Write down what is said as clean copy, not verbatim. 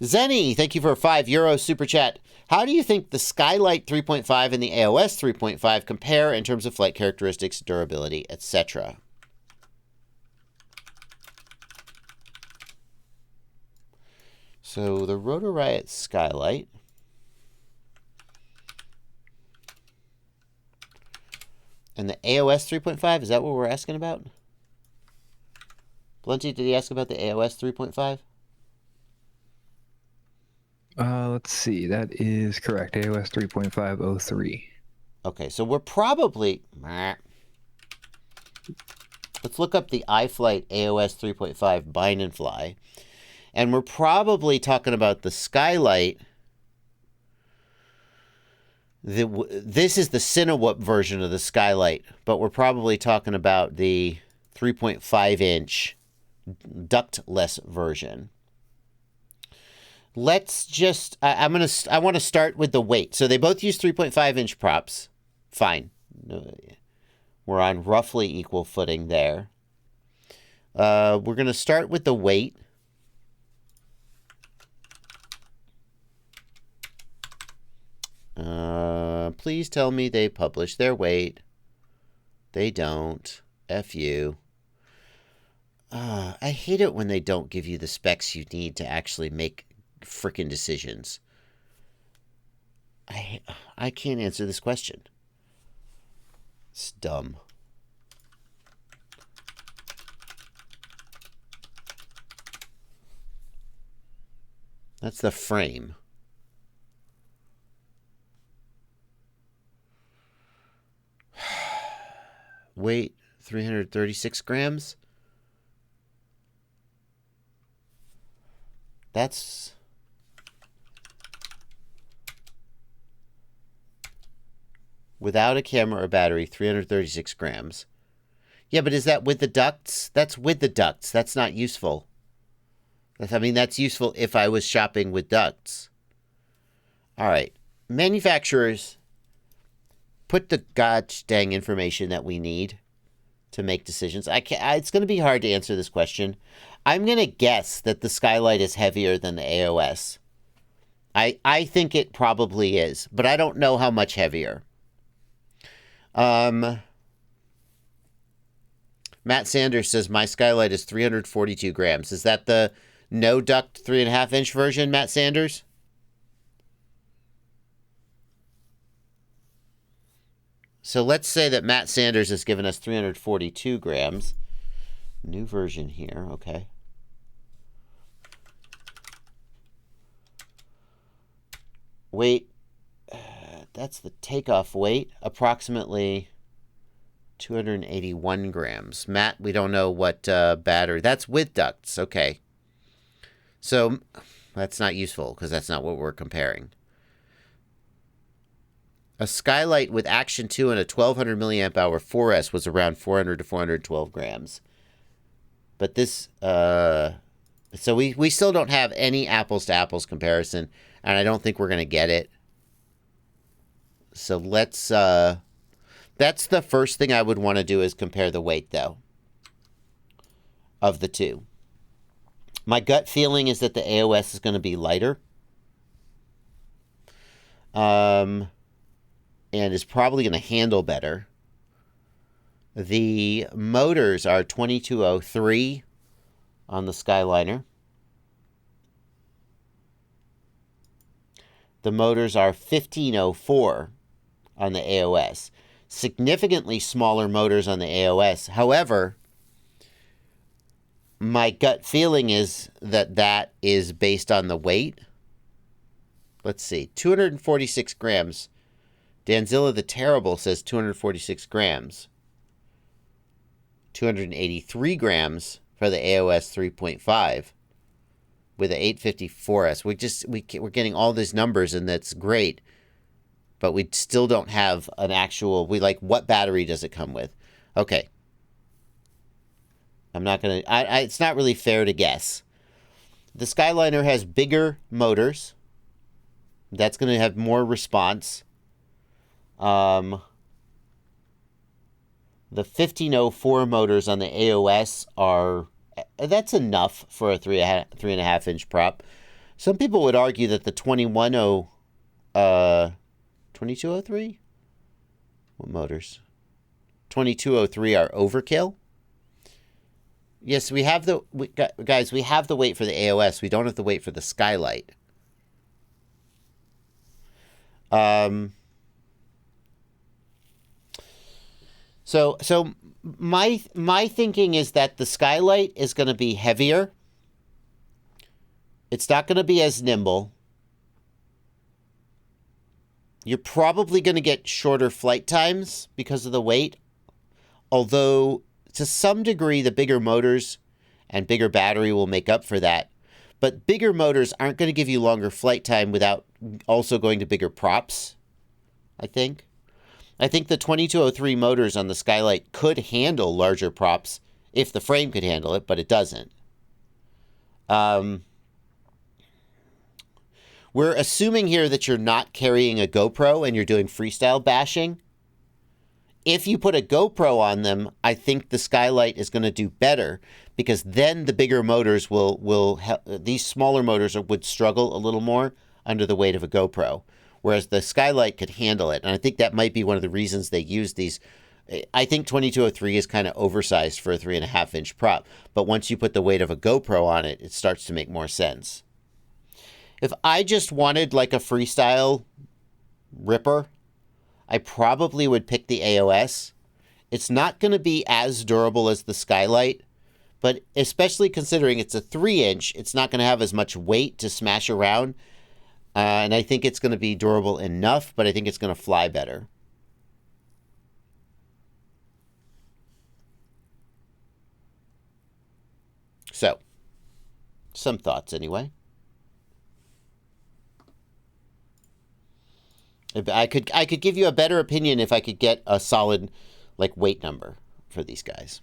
Zenny, thank you for a €5 super chat. How do you think the Skylite 3.5 and the AOS 3.5 compare in terms of flight characteristics, durability, etc.? So the Rotor Riot Skylite and the AOS 3.5, is that what we're asking about? Blunty, did he ask about the AOS 3.5? Let's see. That is correct. AOS 3.503. Okay, so we're probably... Let's look up the iFlight AOS 3.5 bind and fly. And we're probably talking about the Skylite. This is the Cinewhoop version of the Skylite, but we're probably talking about the 3.5-inch ductless version. Let's just, I want to start with the weight. So they both use 3.5-inch props. Fine. We're on roughly equal footing there. We're going to start with the weight. Please tell me they publish their weight. They don't. F you. I hate it when they don't give you the specs you need to actually make frickin' decisions. I can't answer this question. It's dumb. That's the frame. Weight, 336 grams. That's... without a camera or battery, 336 grams. Yeah, but is that with the ducts? That's with the ducts. That's not useful. I mean, that's useful if I was shopping with ducts. All right. Manufacturers, put the gosh dang information that we need to make decisions. It's going to be hard to answer this question. I'm going to guess that the Skylite is heavier than the AOS. I think it probably is, but I don't know how much heavier. Matt Sanders says, my Skylite is 342 grams. Is that the no duct 3.5-inch version, Matt Sanders? So let's say that Matt Sanders has given us 342 grams. New version here, okay. Weight, that's the takeoff weight, approximately 281 grams. Matt, we don't know what battery. That's with ducts, okay. So that's not useful because that's not what we're comparing. A Skylite with Action 2 and a 1200 milliamp hour 4S was around 400 to 412 grams. But this, so we still don't have any apples to apples comparison, and I don't think we're going to get it. So let's, that's the first thing I would want to do is compare the weight, though, of the two. My gut feeling is that the AOS is going to be lighter. And is probably going to handle better. The motors are 2203 on the Skyliner. The motors are 1504 on the AOS. Significantly smaller motors on the AOS. However, my gut feeling is that that is based on the weight. Let's see. 246 grams. Danzilla the Terrible says 246 grams. 283 grams for the AOS 3.5 with the 854S. We're getting all these numbers, and that's great. But we still don't have an actual... what battery does it come with? Okay. I'm not going to... It's not really fair to guess. The Skyliner has bigger motors. That's going to have more response. The 1504 motors on the AOS are... That's enough for a 3.5-inch prop. Some people would argue that the 2203? What motors? 2203 are overkill. Yes, we have guys, we have the weight for the AOS. We don't have the weight for the Skylite. So my thinking is that the Skylite is going to be heavier. It's not going to be as nimble. You're probably going to get shorter flight times because of the weight. Although, to some degree, the bigger motors and bigger battery will make up for that. But bigger motors aren't going to give you longer flight time without also going to bigger props, I think. I think the 2203 motors on the Skylite could handle larger props if the frame could handle it, but it doesn't. We're assuming here that you're not carrying a GoPro and you're doing freestyle bashing. If you put a GoPro on them, I think the Skylite is going to do better because then the bigger motors will these smaller motors would struggle a little more under the weight of a GoPro, whereas the Skylite could handle it. And I think that might be one of the reasons they use these. I think 2203 is kind of oversized for a 3.5-inch prop, but once you put the weight of a GoPro on it, it starts to make more sense. If I just wanted like a freestyle ripper, I probably would pick the AOS. It's not going to be as durable as the Skylite, but especially considering it's a 3-inch, it's not going to have as much weight to smash around. And I think it's going to be durable enough, but I think it's going to fly better. So, some thoughts anyway. I could give you a better opinion if I could get a solid like weight number for these guys.